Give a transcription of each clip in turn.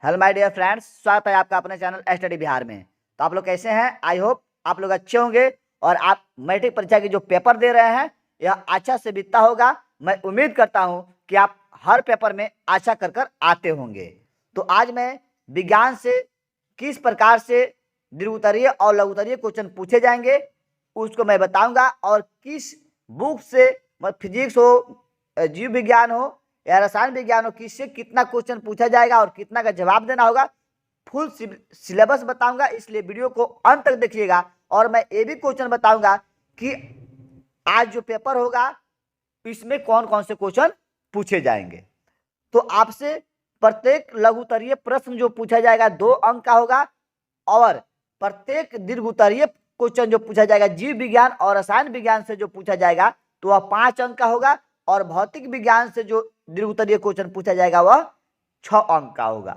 Hello my dear friends, स्वागत है आपका अपने चैनल स्टडी बिहार में। तो आप लोग कैसे हैं? आई होप आप लोग अच्छे होंगे और आप मैट्रिक परीक्षा की जो पेपर दे रहे हैं यह अच्छा से बीतता होगा। मैं उम्मीद करता हूं कि आप हर पेपर में अच्छा कर कर आते होंगे। तो आज मैं विज्ञान से किस प्रकार से दीर्घोत्तरीय और लघुत्तरीय क्वेश्चन पूछे जाएंगे उसको मैं बताऊंगा, और किस बुक से फिजिक्स हो, जीव विज्ञान हो या रसायन विज्ञान हो, किससे कितना क्वेश्चन पूछा जाएगा और कितना का जवाब देना होगा, फुल सिलेबस बताऊंगा। इसलिए वीडियो को अंत तक देखिएगा। और मैं ये भी क्वेश्चन बताऊंगा कि आज जो पेपर होगा इसमें कौन कौन से क्वेश्चन पूछे जाएंगे। तो आपसे प्रत्येक लघुत्तरीय प्रश्न जो पूछा जाएगा 2 अंक का होगा, और प्रत्येक दीर्घोत्तरीय क्वेश्चन जो पूछा जाएगा जीव विज्ञान और रसायन विज्ञान से जो पूछा जाएगा तो वह 5 अंक का होगा, और भौतिक विज्ञान से जो दीर्घोत्तरीय क्वेश्चन पूछा जाएगा वह 6 अंक का होगा।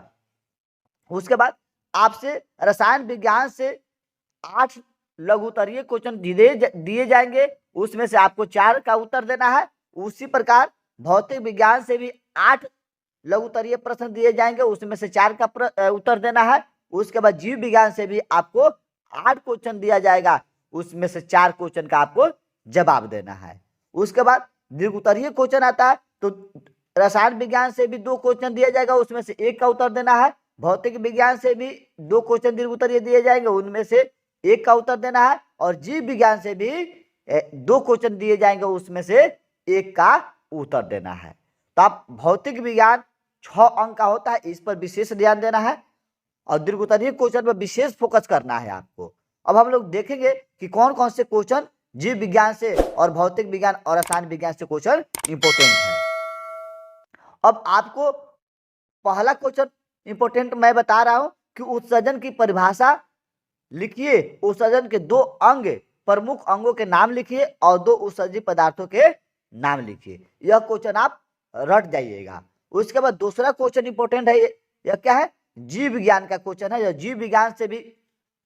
उसके बाद आपसे रसायन विज्ञान से 8 लघुत्तरीय क्वेश्चन दिए जाएंगे, उसमें से आपको 4 का उत्तर देना है। उसी प्रकार भौतिक विज्ञान से भी 8 लघुत्तरीय प्रश्न दिए जाएंगे, उसमें से 4 का उत्तर देना है। उसके बाद जीव विज्ञान से भी आपको 8 क्वेश्चन दिया जाएगा, उसमें से 4 क्वेश्चन का आपको जवाब देना है। उसके बाद दीर्घोत्तरीय क्वेश्चन आता है तो रसायन विज्ञान से भी 2 क्वेश्चन दिया जाएगा, उसमें से 1 का उत्तर देना है। भौतिक विज्ञान से भी 2 क्वेश्चन दीर्घोत्तरीय दिए जाएंगे, उनमें से 1 का उत्तर देना है। और जीव विज्ञान से भी 2 क्वेश्चन दिए जाएंगे, उसमें से 1 का उत्तर देना है। तो आप भौतिक विज्ञान 6 अंक का होता है, इस पर विशेष ध्यान देना है और दीर्घोत्तरीय क्वेश्चन पर विशेष फोकस करना है आपको। अब हम लोग देखेंगे कि कौन कौन से क्वेश्चन जीव विज्ञान से और भौतिक विज्ञान और रसायन विज्ञान से क्वेश्चन इंपोर्टेंट है। अब आपको पहला क्वेश्चन इंपोर्टेंट मैं बता रहा हूं कि उत्सर्जन की परिभाषा लिखिए। उत्सर्जन के 2 अंग, प्रमुख अंगों के नाम लिखिए और 2 उत्सर्जित पदार्थों के नाम लिखिए। यह क्वेश्चन आप रट जाइएगा। उसके बाद दूसरा क्वेश्चन इंपोर्टेंट है, यह क्या है? जीव विज्ञान का क्वेश्चन है। जीव विज्ञान से भी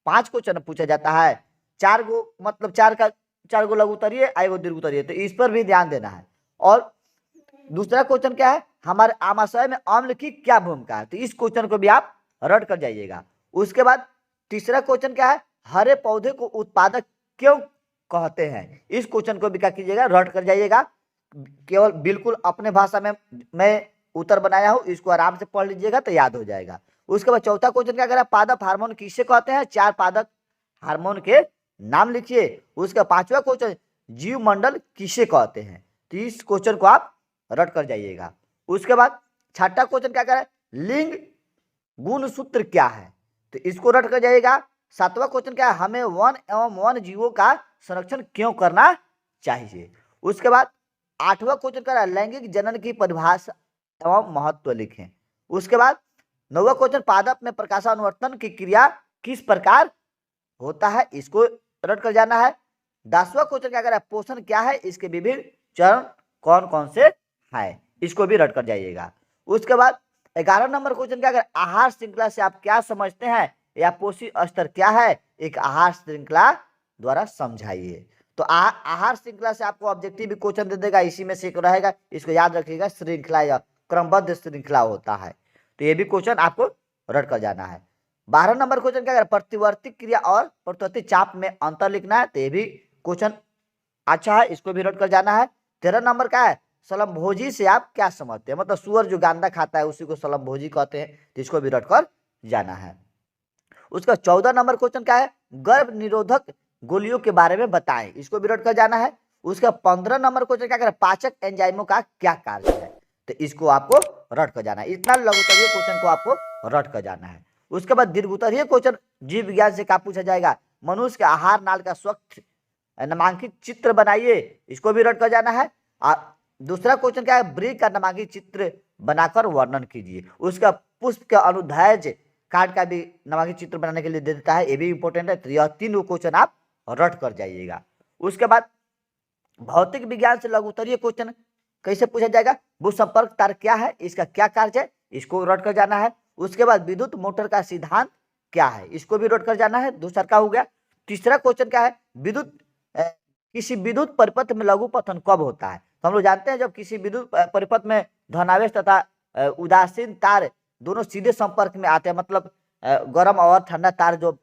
5 क्वेश्चन पूछा जाता है, 4 गो मतलब 4 गो लघुत्तरीय, 1 दीर्घोत्तरीय, तो इस पर भी ध्यान देना है। और दूसरा क्वेश्चन क्या है? हमारे आमाशय में अम्ल की क्या भूमिका है, तो इस क्वेश्चन को भी आप रट कर जाइएगा। उसके बाद तीसरा क्वेश्चन क्या है? हरे पौधे को उत्पादक क्यों कहते हैं, इस क्वेश्चन को भी क्या कीजिएगा? रट कर जाइएगा। केवल बिल्कुल अपने भाषा में मैं उत्तर बनाया हूं, इसको आराम से पढ़ लीजिएगा तो याद हो जाएगा। उसके बाद चौथा क्वेश्चन क्या करें? पादप हार्मोन किसे कहते हैं? 4 पादप हार्मोन के नाम लिखिए। उसका 5वां क्वेश्चन जीव मंडल किसे कहते हैं, तो इस क्वेश्चन को आप रट कर जाइएगा। उसके बाद छठा क्वेश्चन क्या करें? लिंग गुण सूत्र क्या है, तो इसको रट कर जाइएगा। 7वां क्वेश्चन क्या है? हमें वन एवं वन जीवों का संरक्षण क्यों करना चाहिए। उसके बाद 8वां क्वेश्चन क्या है? लैंगिक जनन की परिभाषा एवं महत्व लिखें। उसके बाद 9वां क्वेश्चन पादप में प्रकाशानुवर्तन की क्रिया किस प्रकार होता है, इसको रट कर जाना है। 10वां क्वेश्चन क्या करें? पोषण क्या है, इसके विभिन्न चरण कौन कौन से है, इसको भी रट कर जाइएगा। उसके बाद 11 नंबर क्वेश्चन क्या करें? आहार श्रृंखला से आप क्या समझते हैं, या पोषी स्तर क्या है, एक आहार श्रृंखला द्वारा समझाइए। तो आहार श्रृंखला से आपको ऑब्जेक्टिव क्वेश्चन दे देगा, इसी में से एक रहेगा, इसको याद रखिएगा। श्रृंखला या क्रमबद्ध श्रृंखला होता है, तो ये भी क्वेश्चन आपको रट कर जाना है। 12 नंबर क्वेश्चन क्या करें? प्रतिवर्ती क्रिया और प्रतिवर्ती चाप में अंतर लिखना है, तो ये भी क्वेश्चन अच्छा है, इसको भी रट कर जाना है। 13 नंबर का है? समभोजी से आप क्या समझते हैं, मतलब सुअर जो गांदा खाता है उसी को समभोजी कहते हैं, तो इसको भी रट कर जाना है। उसका 14 नंबर क्वेश्चन क्या है? गर्भ निरोधक गोलियों के बारे में बताएं, इसको भी रट कर जाना है। उसका 15 नंबर क्वेश्चन क्या करें? पाचक एंजाइमों का क्या कार्य है, तो इसको आपको रट कर जाना है। इतना लघुत्तरीय क्वेश्चन को आपको रट कर जाना है। उसके बाद दीर्घोत्तरीय क्वेश्चन जीव विज्ञान से क्या पूछा जाएगा? मनुष्य के आहार नाल का स्वच्छ नामांकित चित्र बनाइए, इसको भी रट कर जाना है। दूसरा क्वेश्चन क्या है? वृक्ष का नामांकित चित्र बनाकर वर्णन कीजिए। उसका पुष्प के अनुदैर्ध्य कार्ड का भी नामांकित चित्र बनाने के लिए दे देता है, ये भी इंपॉर्टेंट है। तो यह 3 क्वेश्चन आप रट कर जाइएगा। उसके बाद भौतिक विज्ञान से लघुत्तरीय क्वेश्चन कैसे पूछा जाएगा? भू संपर्क तार क्या है, इसका क्या कार्य है, इसको रट कर जाना है। उसके बाद विद्युत मोटर का सिद्धांत क्या है, इसको भी रट कर जाना है, दूसरा का हो गया। तीसरा क्वेश्चन क्या है? किसी विद्युत परिपथ में लघु पतन कब होता है, तो हम लोग जानते हैं जब किसी विद्युत परिपथ में धनावेश तथा उदासीन तार दोनों सीधे संपर्क में आते हैं, मतलब गर्म और ठंडा तार जो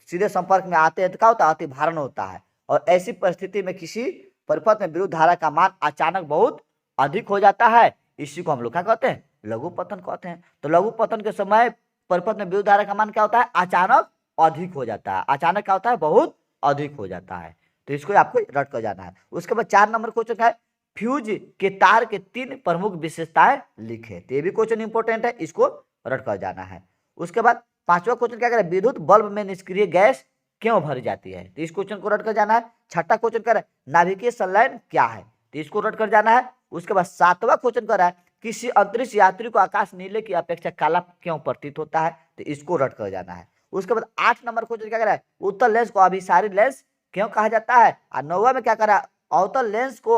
सीधे संपर्क में आते हैं तो क्या होता है, अति भारण होता है। और ऐसी परिस्थिति में किसी परिपथ में विद्युत धारा का मान अचानक बहुत अधिक हो जाता है, इसी को हम लोग क्या कहते हैं, लघु पतन कहते हैं। तो लघु पतन के समय परिपथ में विद्युत धारा का मान क्या होता है, अचानक अधिक हो जाता है। अचानक क्या होता है, बहुत अधिक हो जाता है। तो इसको आपको रट कर जाना है। उसके बाद 4 नंबर क्वेश्चन है, फ्यूज के तार के 3 प्रमुख विशेषताएं लिखे। तो ये भी क्वेश्चन इंपॉर्टेंट है, इसको रट कर जाना है। उसके बाद 5वां क्वेश्चन क्या करें, विद्युत बल्ब में निष्क्रिय गैस क्यों भर जाती है, तो इस क्वेश्चन को रट कर जाना है। 6ठा क्वेश्चन कर नाभिकीय संलयन क्या है, तो इसको रट कर जाना है। उसके बाद 7वां क्वेश्चन कर रहा है, किसी अंतरिक्ष यात्री को आकाश नीले की अपेक्षा काला क्यों प्रतीत होता है, तो इसको रट कर जाना है। उसके बाद 8 नंबर क्वेश्चन क्या कर रहा है, उत्तल लेंस को अभिसारी लेंस क्यों कहा जाता है। और 9वां में क्या कर रहा है, अवतल लेंस को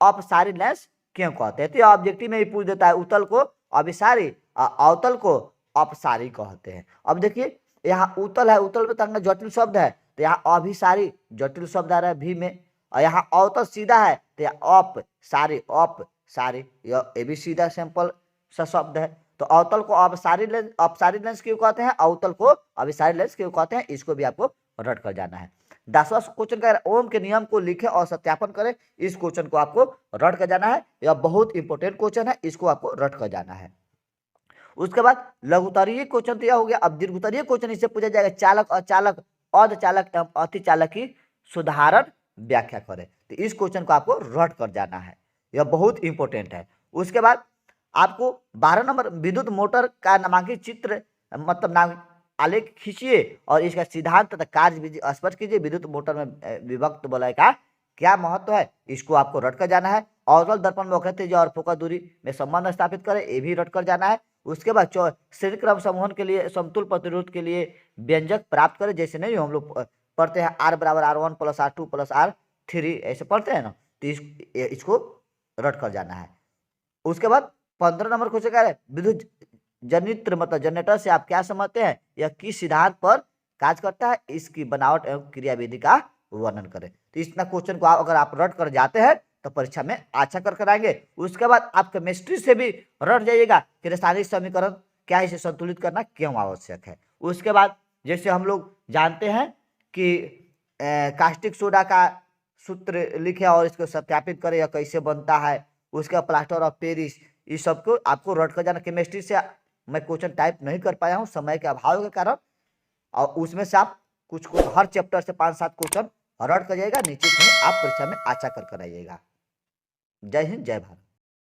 अपसारी लेंस क्यों कहते हैं। तो ऑब्जेक्टिव में ही पूछ देता है, उत्तल को अभिसारी और अवतल को अपसारी कहते हैं। अब देखिए यहाँ उत्तल है, उत्तल में तंग जटिल शब्द है, तो यहाँ अभिसारी जटिल शब्द आ रहा है भी में। और यहाँ अवतल सीधा है, तो यहाँ अपसारी ये भी सीधा सिंपल सा शब्द है। तो अवतल को अपसारी लेंस क्यों कहते हैं, अवतल को अभिसारी लेंस क्यों कहते हैं, इसको भी आपको रट कर जाना है। 10वां क्वेश्चन का ओम के नियम को लिखें और सत्यापन करें, इस क्वेश्चन को आपको रट कर जाना है। यह बहुत इंपॉर्टेंट क्वेश्चन है, इसको आपको रट कर जाना है। उसके बाद लघुतरीय क्वेश्चन तो यह हो गया। अब दीर्घोत्तरीय क्वेश्चन इससे पूछा जाएगा, चालक अचालक अर्धचालक एवं अतिचालक की सुधारण व्याख्या करें। तो इस क्वेश्चन को आपको रट कर जाना है, यह बहुत इंपॉर्टेंट है। उसके बाद आपको 12 नंबर विद्युत मोटर का नामांकित चित्र मतलब नाम आलेख खींचिए और इसका सिद्धांत तथा कार्य विधि स्पष्ट कीजिए। विद्युत मोटर में विभक्त वलय का क्या महत्व है, इसको आपको रट कर जाना है। अवतल दर्पण में वक्रता त्रिज्या और फोकस दूरी में संबंध स्थापित करें, ये भी रट कर जाना है। उसके बाद श्रेणी क्रम समूहन के लिए समतुल प्रतिरोध के लिए व्यंजक प्राप्त करें, जैसे नहीं हम लोग पढ़ते हैं R बराबर R1 plus R2 plus R3 ऐसे पढ़ते हैं ना, तो इसको रट कर जाना है। उसके बाद 15 नंबर क्वेश्चन क्या है, विद्युत जनित्र मतलब जनरेटर से आप क्या समझते हैं, यह किस सिद्धांत पर कार्य करता है, इसकी बनावट एवं क्रियाविधि का वर्णन करें। तो इतना क्वेश्चन को अगर आप रट कर जाते हैं तो परीक्षा में अच्छा कर आएंगे। उसके बाद आप केमिस्ट्री से भी रट जाइएगा कि रासायनिक समीकरण क्या है, इसे संतुलित करना क्यों आवश्यक है। उसके बाद जैसे हम लोग जानते हैं कि कास्टिक सोडा का सूत्र लिखे और इसको सत्यापित करें, यह कैसे बनता है। उसके बाद प्लास्टर ऑफ पेरिस, इस सबको आपको रट कर जाना। केमिस्ट्री से मैं क्वेश्चन टाइप नहीं कर पाया हूँ समय के अभाव के कारण, और उसमें से आप कुछ हर चैप्टर से 5-7 क्वेश्चन रट कर जाइएगा, नीचे आप परीक्षा में अच्छा कर आइएगा। जय हिंद, जय भारत।